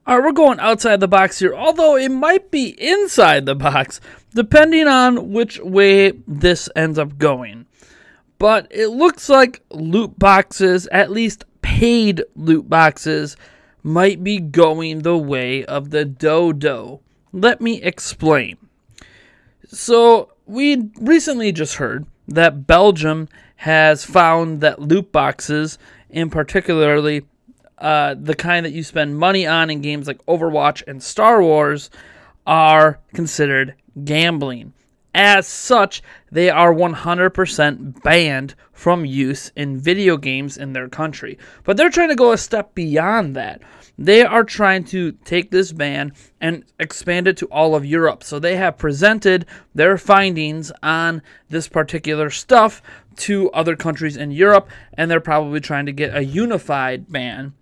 All right, we're going outside the box here, although it might be inside the box, depending on which way this ends up going. But it looks like loot boxes, at least paid loot boxes, might be going the way of the dodo. Let me explain. So, we recently just heard that Belgium has found that loot boxes, and particularly the kind that you spend money on in games like Overwatch and Star Wars, are considered gambling. As such, they are 100% banned from use in video games in their country. But they're trying to go a step beyond that. They are trying to take this ban and expand it to all of Europe. So they have presented their findings on this particular stuff to other countries in Europe, and they're probably trying to get a unified ban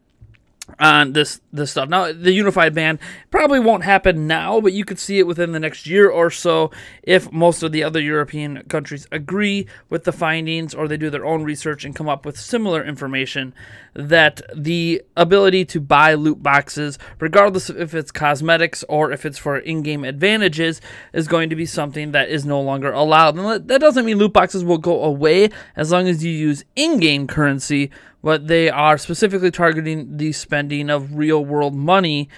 on this stuff. Now, the unified ban probably won't happen now, but you could see it within the next year or so if most of the other European countries agree with the findings, or they do their own research and come up with similar information, that the ability to buy loot boxes, regardless of if it's cosmetics or if it's for in-game advantages, is going to be something that is no longer allowed. And that doesn't mean loot boxes will go away as long as you use in-game currency, but they are specifically targeting the spending of real-world money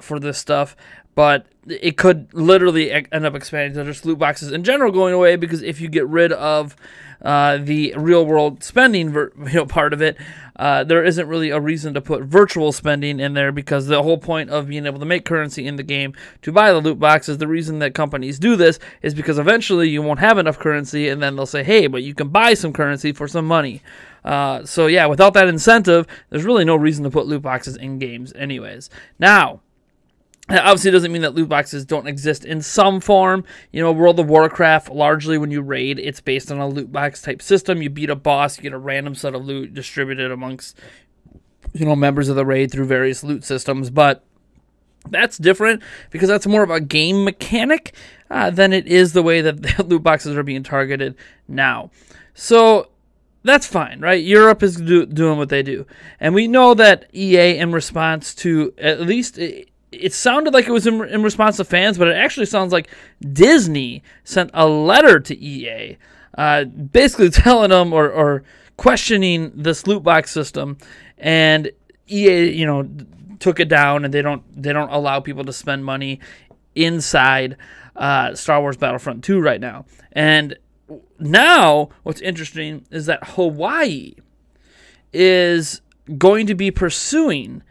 for this stuff. But it could literally end up expanding to just loot boxes in general going away, because if you get rid of the real-world spending part of it, there isn't really a reason to put virtual spending in there, because the whole point of being able to make currency in the game to buy the loot boxes, the reason that companies do this is because eventually you won't have enough currency, and then they'll say, hey, but you can buy some currency for some money. So yeah, without that incentive, there's really no reason to put loot boxes in games anyways. Now, that obviously doesn't mean that loot boxes don't exist in some form. You know, World of Warcraft, largely when you raid, it's based on a loot box type system. You beat a boss, you get a random set of loot distributed amongst, members of the raid through various loot systems. But that's different because that's more of a game mechanic than it is the way that the loot boxes are being targeted now. So that's fine, right? Europe is doing what they do. And we know that EA, in response to, at least it sounded like it was in response to fans, but it actually sounds like Disney sent a letter to EA basically telling them or questioning this loot box system. And EA, took it down, and they don't allow people to spend money inside Star Wars Battlefront 2 right now. And now, what's interesting is that Hawaii is going to be pursuing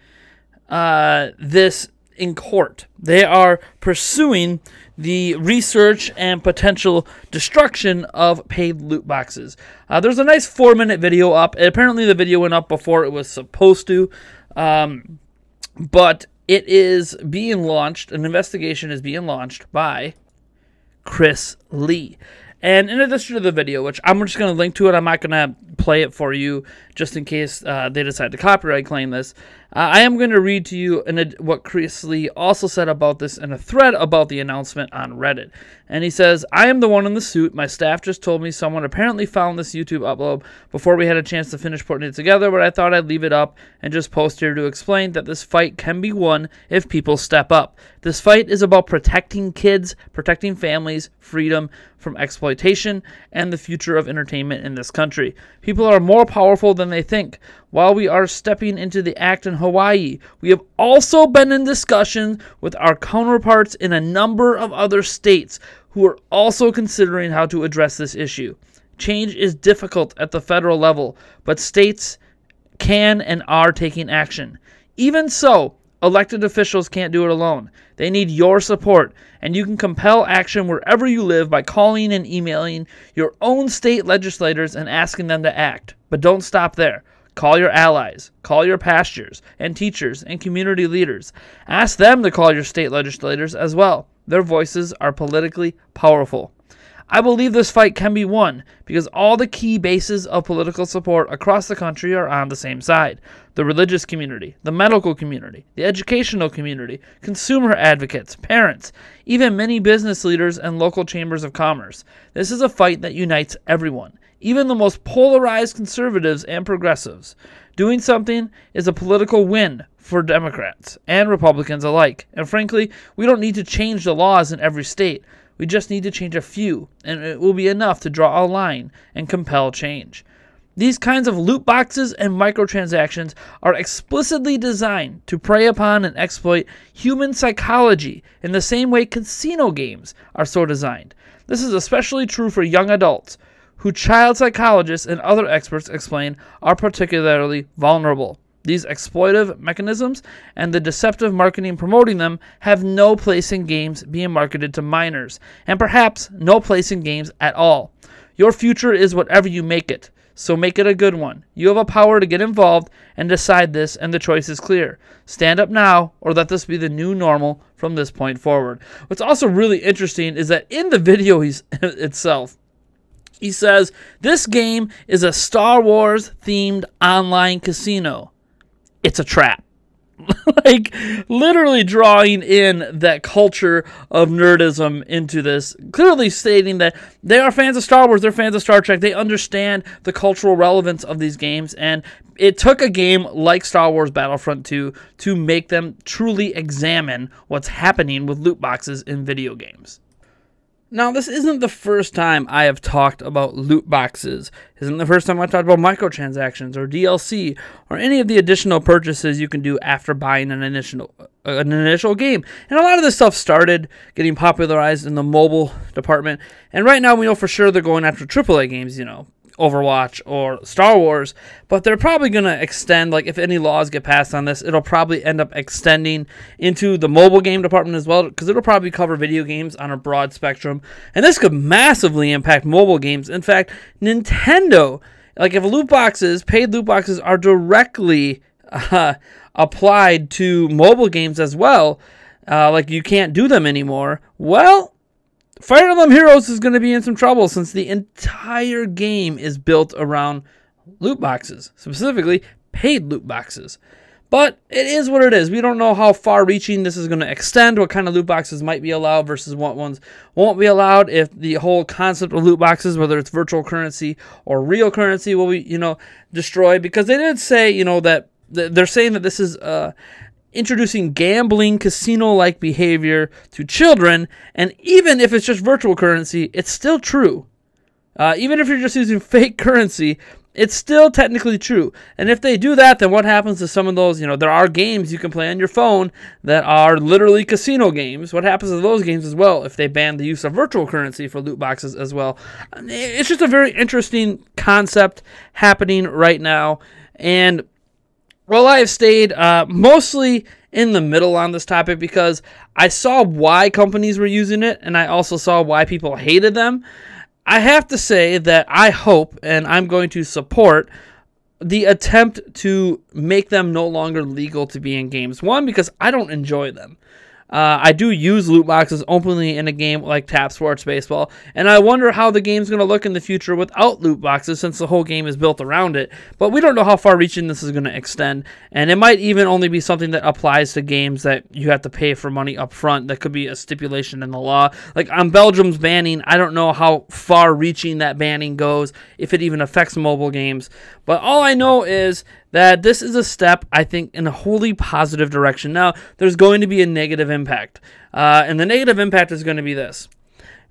this in court. They are pursuing the research and potential destruction of paid loot boxes. There's a nice 4-minute video up. Apparently, the video went up before it was supposed to, but it is being launched. An investigation is being launched by Chris Lee. And in addition to the video, which I'm just going to link to it, I'm not going to play it for you just in case they decide to copyright claim this. I am going to read to you what Chris Lee also said about this in a thread about the announcement on Reddit. And he says, I am the one in the suit. My staff just told me someone apparently found this YouTube upload before we had a chance to finish putting it together, but I thought I'd leave it up and just post here to explain that this fight can be won if people step up. This fight is about protecting kids, protecting families, freedom from exploitation, and the future of entertainment in this country. People are more powerful than they think. While we are stepping into the act in Hawaii, we have also been in discussion with our counterparts in a number of other states who are also considering how to address this issue. Change is difficult at the federal level, but states can and are taking action. Even so, elected officials can't do it alone. They need your support, and you can compel action wherever you live by calling and emailing your own state legislators and asking them to act. But don't stop there. Call your allies, call your pastors and teachers and community leaders. Ask them to call your state legislators as well. Their voices are politically powerful. I believe this fight can be won because all the key bases of political support across the country are on the same side. The religious community, the medical community, the educational community, consumer advocates, parents, even many business leaders and local chambers of commerce. This is a fight that unites everyone, even the most polarized conservatives and progressives. Doing something is a political win for Democrats and Republicans alike. And frankly, we don't need to change the laws in every state. We just need to change a few, and it will be enough to draw a line and compel change. These kinds of loot boxes and microtransactions are explicitly designed to prey upon and exploit human psychology in the same way casino games are so designed. This is especially true for young adults, who child psychologists and other experts explain are particularly vulnerable. These exploitive mechanisms and the deceptive marketing promoting them have no place in games being marketed to minors, and perhaps no place in games at all. Your future is whatever you make it, so make it a good one. You have a power to get involved and decide this, and the choice is clear. Stand up now, or let this be the new normal from this point forward. What's also really interesting is that in the video itself, he says, this game is a Star Wars-themed online casino. It's a trap. Like, literally drawing in that culture of nerdism into this, clearly stating that they are fans of Star Wars, they're fans of Star Trek, they understand the cultural relevance of these games, and it took a game like Star Wars Battlefront 2 to make them truly examine what's happening with loot boxes in video games. Now, this isn't the first time I have talked about loot boxes. This isn't the first time I've talked about microtransactions or DLC or any of the additional purchases you can do after buying an initial game. And a lot of this stuff started getting popularized in the mobile department. And right now we know for sure they're going after AAA games, you know, Overwatch or Star Wars, but they're probably going to extend, like if any laws get passed on this, it'll probably end up extending into the mobile game department as well, because it'll probably cover video games on a broad spectrum, and this could massively impact mobile games. In fact, Nintendo, like if paid loot boxes are directly applied to mobile games as well, like you can't do them anymore, well, Fire Emblem Heroes is going to be in some trouble since the entire game is built around loot boxes, specifically paid loot boxes. But it is what it is. We don't know how far-reaching this is going to extend, what kind of loot boxes might be allowed versus what ones won't be allowed, if the whole concept of loot boxes, whether it's virtual currency or real currency, will be, destroyed. Because they did say, that they're saying that this is introducing gambling, casino-like behavior to children, and even if it's just virtual currency, it's still true. Even if you're just using fake currency, it's still technically true. And if they do that, then what happens to some of those, there are games you can play on your phone that are literally casino games. What happens to those games as well if they ban the use of virtual currency for loot boxes as well? It's just a very interesting concept happening right now, and well, I have stayed mostly in the middle on this topic because I saw why companies were using it, and I also saw why people hated them. I have to say that I hope, and I'm going to support, the attempt to make them no longer legal to be in games. One, because I don't enjoy them. I do use loot boxes openly in a game like Tap Sports Baseball, and I wonder how the game's going to look in the future without loot boxes since the whole game is built around it. But we don't know how far-reaching this is going to extend, and it might even only be something that applies to games that you have to pay for money up front. That could be a stipulation in the law. Like on Belgium's banning, I don't know how far-reaching that banning goes, if it even affects mobile games. But all I know is that this is a step, I think, in a wholly positive direction. Now, there's going to be a negative impact, and the negative impact is going to be this.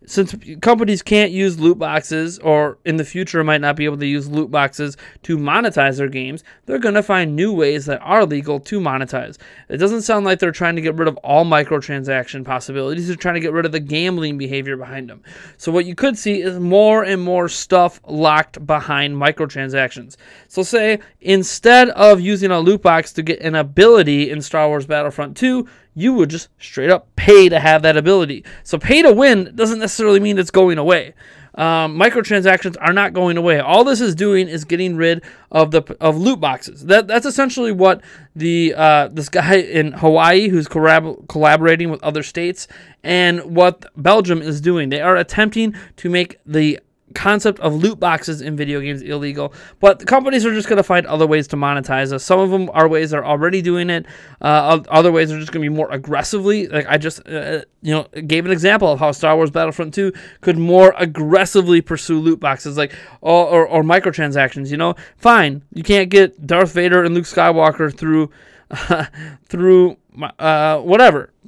Since companies can't use loot boxes, or in the future might not be able to use loot boxes to monetize their games, they're going to find new ways that are legal to monetize. It doesn't sound like they're trying to get rid of all microtransaction possibilities. They're trying to get rid of the gambling behavior behind them. So what you could see is more and more stuff locked behind microtransactions. So say, instead of using a loot box to get an ability in Star Wars Battlefront 2, you would just straight up pay to have that ability. So pay to win doesn't necessarily mean it's going away. Microtransactions are not going away. All this is doing is getting rid of loot boxes. That's essentially what this guy in Hawaii, who's collaborating with other states, and what Belgium is doing. They are attempting to make the concept of loot boxes in video games illegal, but the companies are just going to find other ways to monetize us. Some of them are ways they're already doing it. Other ways are just going to be more aggressively. Like I just gave an example of how Star Wars Battlefront 2 could more aggressively pursue loot boxes, like or microtransactions. You know, fine, you can't get Darth Vader and Luke Skywalker through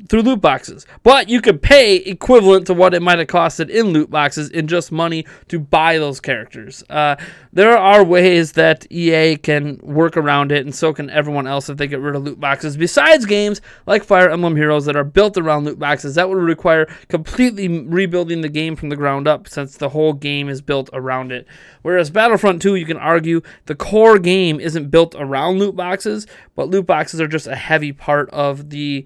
through loot boxes, but you could pay equivalent to what it might have costed in loot boxes in just money to buy those characters. There are ways that EA can work around it, and so can everyone else if they get rid of loot boxes. Besides games like Fire Emblem Heroes that are built around loot boxes, that would require completely rebuilding the game from the ground up, since the whole game is built around it. Whereas Battlefront 2, you can argue the core game isn't built around loot boxes, but loot boxes are just a heavy part of the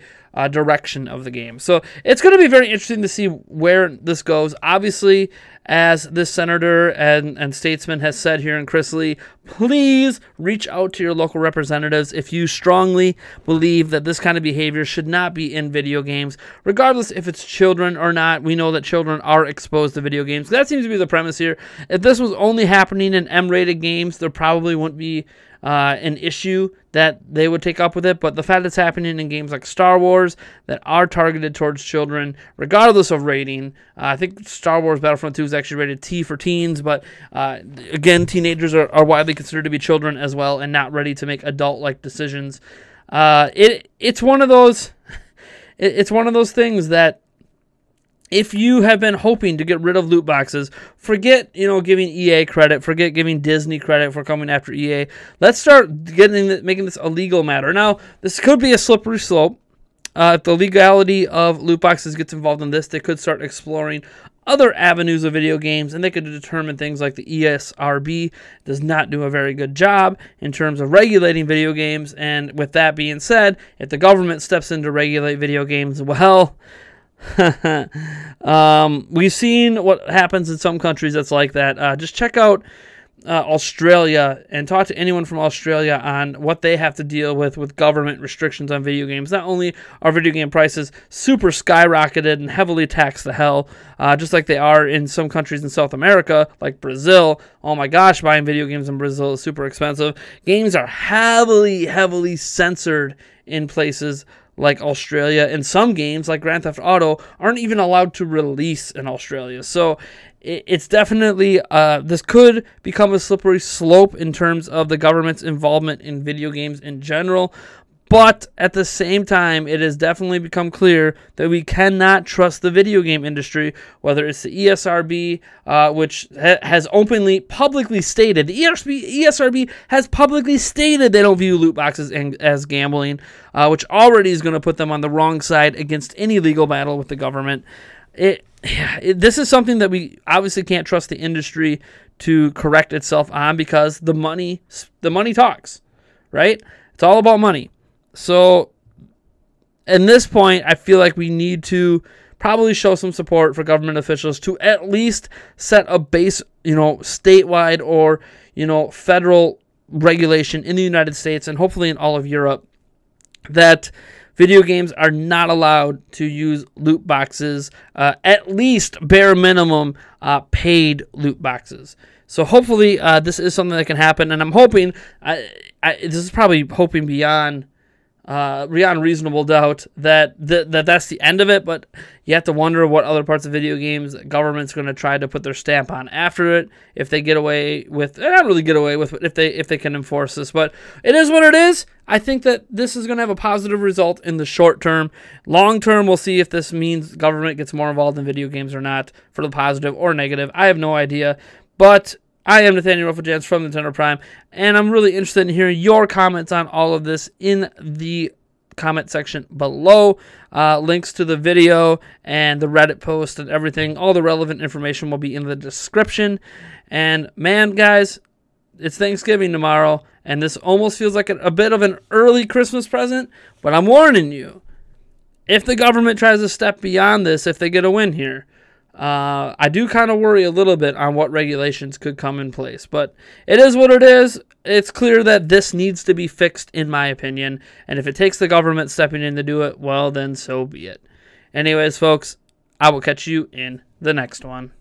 direction of the game. So it's going to be very interesting to see where this goes. Obviously, as this senator and statesman has said here in Chrisley, please reach out to your local representatives if you strongly believe that this kind of behavior should not be in video games, regardless if it's children or not. We know that children are exposed to video games. That seems to be the premise here. If this was only happening in M-rated games, there probably wouldn't be an issue that they would take up with it, but the fact it's happening in games like Star Wars that are targeted towards children, regardless of rating. I think Star Wars Battlefront 2 is actually rated T for teens, but again, teenagers are widely considered to be children as well and not ready to make adult-like decisions. It's one of those things that, if you have been hoping to get rid of loot boxes, forget giving EA credit, forget giving Disney credit for coming after EA. Let's start making this a legal matter. Now, this could be a slippery slope. If the legality of loot boxes gets involved in this, they could start exploring other avenues of video games, and they could determine things like the ESRB does not do a very good job in terms of regulating video games. And with that being said, if the government steps in to regulate video games, well, we've seen what happens in some countries that's like that. Just check out Australia and talk to anyone from Australia on what they have to deal with government restrictions on video games. Not only are video game prices super skyrocketed and heavily taxed to hell, just like they are in some countries in South America, like Brazil. Oh my gosh, buying video games in Brazil is super expensive. Games are heavily censored in places like Australia, and some games like Grand Theft Auto aren't even allowed to release in Australia. So it's definitely, this could become a slippery slope in terms of the government's involvement in video games in general. But at the same time, it has definitely become clear that we cannot trust the video game industry, whether it's the ESRB, which has publicly stated, the ESRB has publicly stated they don't view loot boxes as gambling, which already is going to put them on the wrong side against any legal battle with the government. This is something that we obviously can't trust the industry to correct itself on, because the money talks, right? It's all about money. So, at this point, I feel like we need to probably show some support for government officials to at least set a base, statewide or, federal regulation in the United States and hopefully in all of Europe that video games are not allowed to use loot boxes, at least bare minimum paid loot boxes. So hopefully this is something that can happen, and I'm hoping, this is probably hoping beyond reasonable doubt that's the end of it, but you have to wonder what other parts of video games the government's going to try to put their stamp on after it, if they get away with, not really get away with, but if they can enforce this. But it is what it is. I think that this is going to have a positive result in the short term. Long term, we'll see if this means government gets more involved in video games or not, for the positive or negative. I have no idea, but I am Nathaniel Ruffajans from Nintendo Prime, and I'm really interested in hearing your comments on all of this in the comment section below. Links to the video and the Reddit post and everything, all the relevant information will be in the description. And man, guys, it's Thanksgiving tomorrow, and this almost feels like a bit of an early Christmas present, but I'm warning you, if the government tries to step beyond this, if they get a win here, I do kind of worry a little bit on what regulations could come in place, but it is what it is. It's clear that this needs to be fixed, in my opinion, and if it takes the government stepping in to do it, well, then so be it. Anyways, folks, I will catch you in the next one.